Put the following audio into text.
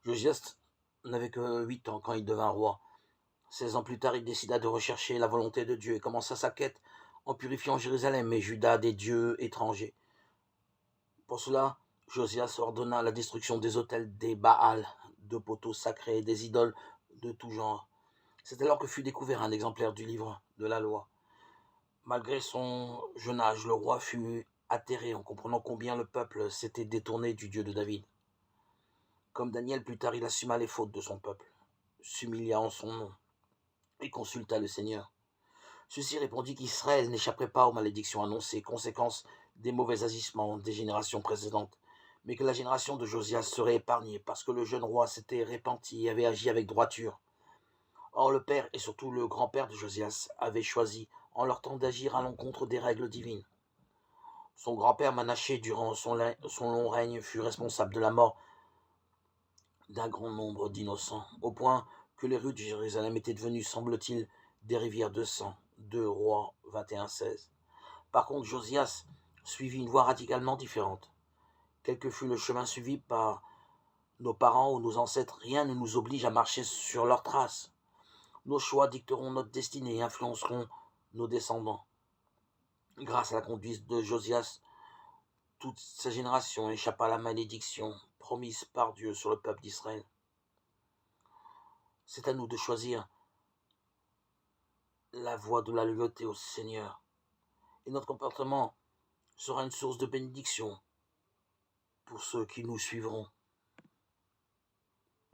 Josias n'avait que 8 ans quand il devint roi. 16 ans plus tard, il décida de rechercher la volonté de Dieu et commença sa quête en purifiant Jérusalem et Juda des dieux étrangers. Pour cela, Josias ordonna la destruction des autels des Baals, de poteaux sacrés, des idoles de tout genre. C'est alors que fut découvert un exemplaire du livre de la loi. Malgré son jeune âge, le roi fut atterré en comprenant combien le peuple s'était détourné du Dieu de David. Comme Daniel, plus tard, il assuma les fautes de son peuple, s'humilia en son nom et consulta le Seigneur. Ceci répondit qu'Israël n'échapperait pas aux malédictions annoncées, conséquence des mauvais agissements des générations précédentes, mais que la génération de Josias serait épargnée parce que le jeune roi s'était repenti et avait agi avec droiture. Or le père et surtout le grand-père de Josias avaient choisi en leur temps d'agir à l'encontre des règles divines. Son grand-père Manassé, durant son long règne, fut responsable de la mort d'un grand nombre d'innocents, au point que les rues de Jérusalem étaient devenues, semble-t-il, des rivières de sang. 2 Rois 21-16. Par contre, Josias suivit une voie radicalement différente. Quel que fût le chemin suivi par nos parents ou nos ancêtres, rien ne nous oblige à marcher sur leurs traces. Nos choix dicteront notre destinée et influenceront nos descendants. Grâce à la conduite de Josias, toute sa génération échappa à la malédiction promise par Dieu sur le peuple d'Israël. C'est à nous de choisir la voie de la loyauté au Seigneur. Et notre comportement sera une source de bénédiction pour ceux qui nous suivront.